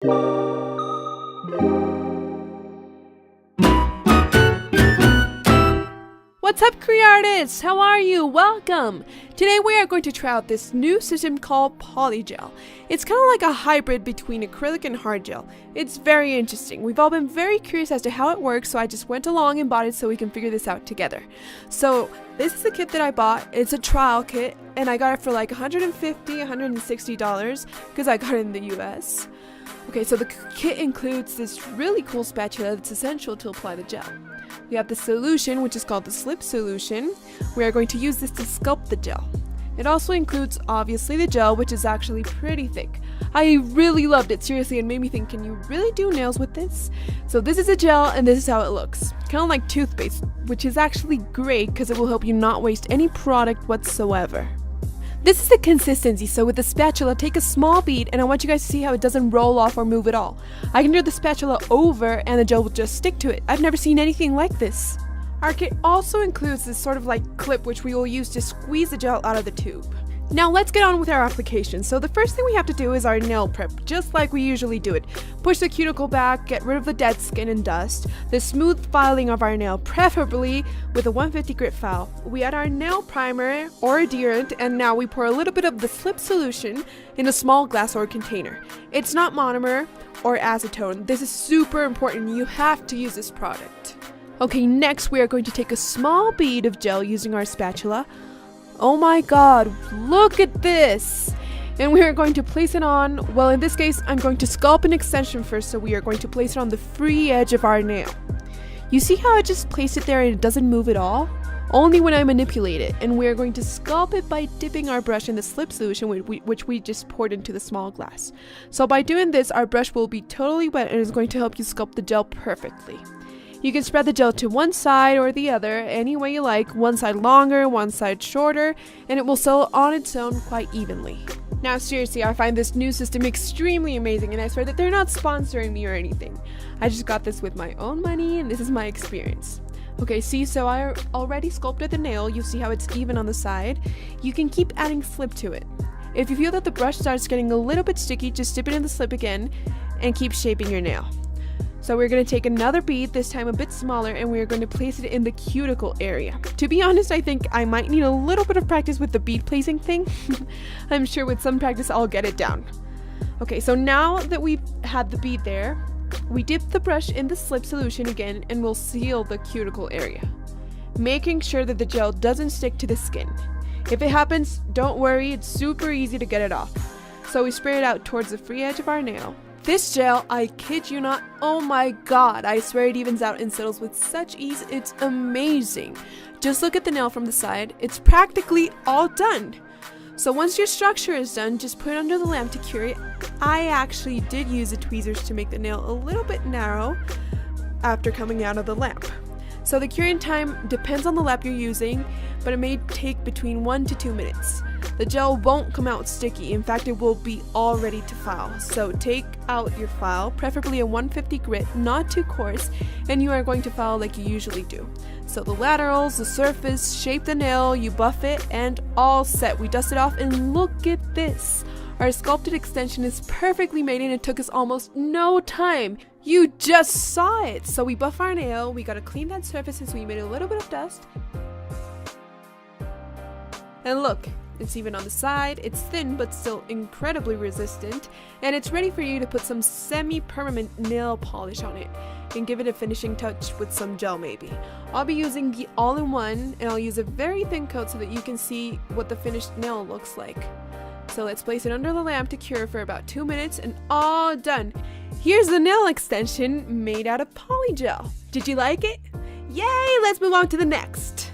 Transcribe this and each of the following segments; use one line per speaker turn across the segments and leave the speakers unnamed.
What's up, Cree artists? How are you? Welcome! Today we are going to try out this new system called Polygel. It's kind of like a hybrid between acrylic and hard gel. It's very interesting. We've all been very curious as to how it works, so I just went along and bought it so we can figure this out together. So this is the kit that I bought. It's a trial kit and I got it for like $150, $160 because I got it in the US. Okay, so the kit includes this really cool spatula that's essential to apply the gel. We have the solution, which is called the slip solution. We are going to use this to sculpt the gel. It also includes, obviously, the gel, which is actually pretty thick. I really loved it, seriously, and made me think, can you really do nails with this? So this is a gel, and this is how it looks. Kind of like toothpaste, which is actually great because it will help you not waste any product whatsoever. This is the consistency, so with the spatula, take a small bead, and I want you guys to see how it doesn't roll off or move at all. I can turn the spatula over, and the gel will just stick to it. I've never seen anything like this. Our kit also includes this sort of like clip, which we will use to squeeze the gel out of the tube. Now let's get on with our application. So the first thing we have to do is our nail prep, just like we usually do it. Push the cuticle back, get rid of the dead skin and dust, the smooth filing of our nail, preferably with a 150 grit file. We add our nail primer or adherent, and now we pour a little bit of the slip solution in a small glass or container. It's not monomer or acetone. This is super important. You have to use this product. Okay, next we are going to take a small bead of gel using our spatula. Oh my god, look at this! And we are going to place it on, well, in this case, I'm going to sculpt an extension first, so we are going to place it on the free edge of our nail. You see how I just placed it there and it doesn't move at all? Only when I manipulate it, and we are going to sculpt it by dipping our brush in the slip solution which we just poured into the small glass. So by doing this, our brush will be totally wet and is going to help you sculpt the gel perfectly. You can spread the gel to one side or the other, any way you like, one side longer, one side shorter, and it will settle on its own quite evenly. Now seriously, I find this new system extremely amazing, and I swear that they're not sponsoring me or anything. I just got this with my own money, and this is my experience. Okay, see, so I already sculpted the nail. You see how it's even on the side? You can keep adding slip to it. If you feel that the brush starts getting a little bit sticky, just dip it in the slip again and keep shaping your nail. So we're going to take another bead, this time a bit smaller, and we're going to place it in the cuticle area. To be honest, I think I might need a little bit of practice with the bead placing thing. I'm sure with some practice I'll get it down. Okay, so now that we've had the bead there, we dip the brush in the slip solution again and we'll seal the cuticle area, making sure that the gel doesn't stick to the skin. If it happens, don't worry, it's super easy to get it off. So we spray it out towards the free edge of our nail. This gel, I kid you not, oh my god, I swear it evens out and settles with such ease, it's amazing. Just look at the nail from the side, it's practically all done. So once your structure is done, just put it under the lamp to cure it. I actually did use the tweezers to make the nail a little bit narrow after coming out of the lamp. So the curing time depends on the lamp you're using, but it may take between 1 to 2 minutes. The gel won't come out sticky, in fact it will be all ready to file. So take out your file, preferably a 150 grit, not too coarse, and you are going to file like you usually do. So the laterals, the surface, shape the nail, you buff it, and all set. We dust it off and look at this! Our sculpted extension is perfectly made and it took us almost no time. You just saw it! So we buff our nail, we gotta clean that surface since we made a little bit of dust. And look, it's even on the side, it's thin but still incredibly resistant, and it's ready for you to put some semi-permanent nail polish on it and give it a finishing touch with some gel maybe. I'll be using the all-in-one, and I'll use a very thin coat so that you can see what the finished nail looks like. So let's place it under the lamp to cure for about 2 minutes and all done. Here's the nail extension made out of polygel. Did you like it? Yay! Let's move on to the next.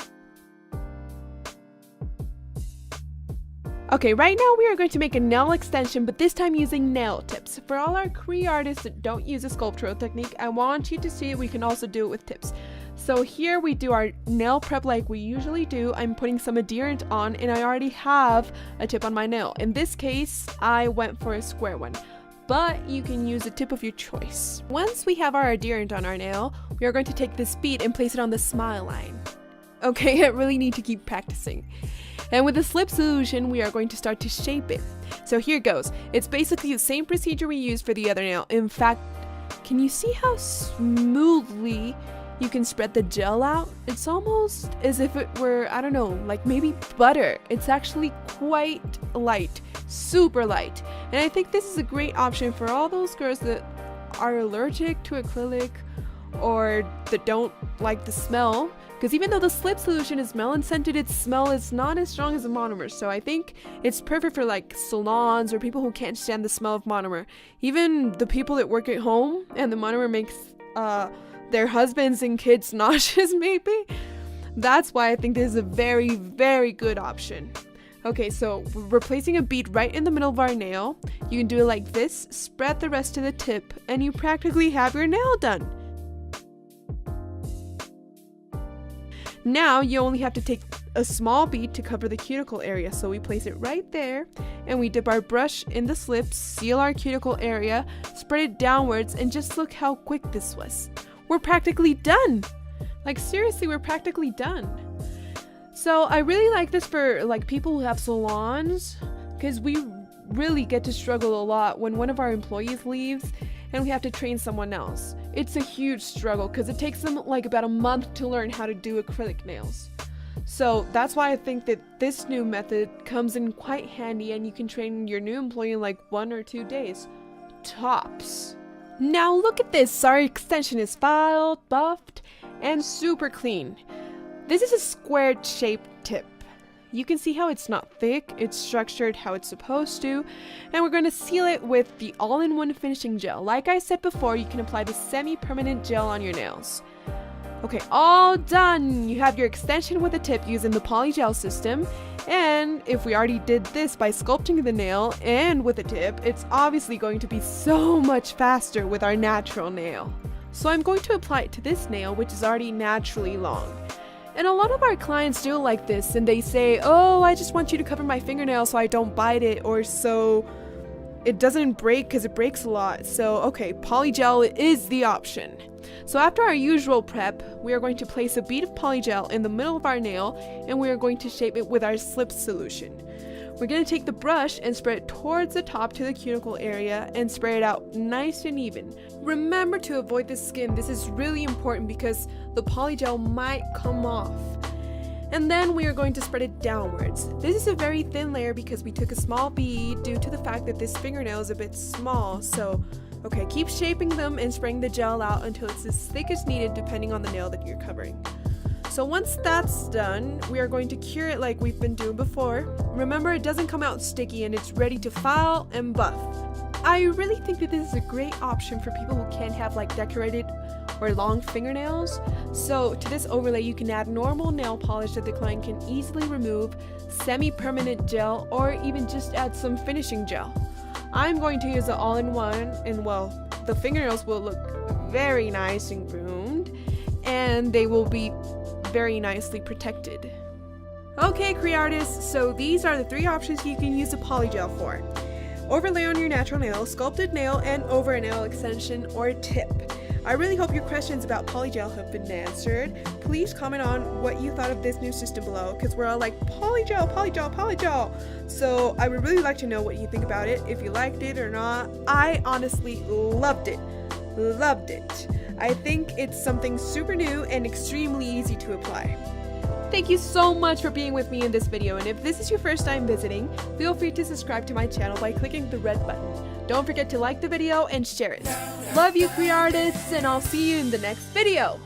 Okay, right now we are going to make a nail extension, but this time using nail tips. For all our Cree artists that don't use a sculptural technique, I want you to see we can also do it with tips. So here we do our nail prep like we usually do. I'm putting some adherent on and I already have a tip on my nail. In this case, I went for a square one, but you can use a tip of your choice. Once we have our adherent on our nail, we are going to take this bead and place it on the smile line. Okay, I really need to keep practicing. And with the slip solution, we are going to start to shape it. So here goes. It's basically the same procedure we used for the other nail. In fact, can you see how smoothly you can spread the gel out? It's almost as if it were, I don't know, like maybe butter. It's actually quite light, super light. And I think this is a great option for all those girls that are allergic to acrylic or that don't like the smell. Because even though the slip solution is melon scented, its smell is not as strong as the monomer. So I think it's perfect for like salons or people who can't stand the smell of monomer. Even the people that work at home and the monomer makes their husbands and kids nauseous maybe. That's why I think this is a very, very good option. Okay, so we're placing a bead right in the middle of our nail. You can do it like this, spread the rest to the tip, and you practically have your nail done. Now you only have to take a small bead to cover the cuticle area. So we place it right there and we dip our brush in the slip, seal our cuticle area, spread it downwards, and just look how quick this was. We're practically done. Like seriously, we're practically done. So I really like this for like people who have salons, because we really get to struggle a lot when one of our employees leaves and we have to train someone else. It's a huge struggle because it takes them like about a month to learn how to do acrylic nails. So that's why I think that this new method comes in quite handy, and you can train your new employee in like 1 or 2 days, tops. Now look at this, our extension is filed, buffed, and super clean. This is a squared shaped tip. You can see how it's not thick, it's structured how it's supposed to, and we're going to seal it with the all-in-one finishing gel. Like I said before, you can apply the semi-permanent gel on your nails. Okay, all done! You have your extension with a tip using the polygel system, and if we already did this by sculpting the nail and with a tip, it's obviously going to be so much faster with our natural nail. So I'm going to apply it to this nail, which is already naturally long. And a lot of our clients do it like this, and they say, oh, I just want you to cover my fingernail so I don't bite it, or so it doesn't break because it breaks a lot. So, okay, polygel is the option. So after our usual prep, we are going to place a bead of polygel in the middle of our nail, and we are going to shape it with our slip solution. We're going to take the brush and spread it towards the top to the cuticle area and spray it out nice and even. Remember to avoid the skin. This is really important because the polygel might come off. And then we are going to spread it downwards. This is a very thin layer because we took a small bead due to the fact that this fingernail is a bit small. So, okay, keep shaping them and spraying the gel out until it's as thick as needed depending on the nail that you're covering. So once that's done, we are going to cure it like we've been doing before. Remember, it doesn't come out sticky and it's ready to file and buff. I really think that this is a great option for people who can't have like decorated or long fingernails. So to this overlay, you can add normal nail polish that the client can easily remove, semi-permanent gel, or even just add some finishing gel. I'm going to use the all-in-one, and well, the fingernails will look very nice and groomed, and they will be very nicely protected. Okay, Cree artists, so these are the 3 options you can use the polygel for. Overlay on your natural nail, sculpted nail, and over a nail extension or tip. I really hope your questions about polygel have been answered. Please comment on what you thought of this new system below, because we're all like, polygel, polygel, polygel. So I would really like to know what you think about it, if you liked it or not. I honestly loved it. Loved it. I think it's something super new and extremely easy to apply. Thank you so much for being with me in this video, and if this is your first time visiting, feel free to subscribe to my channel by clicking the red button. Don't forget to like the video and share it. Love you, Cree artists, and I'll see you in the next video.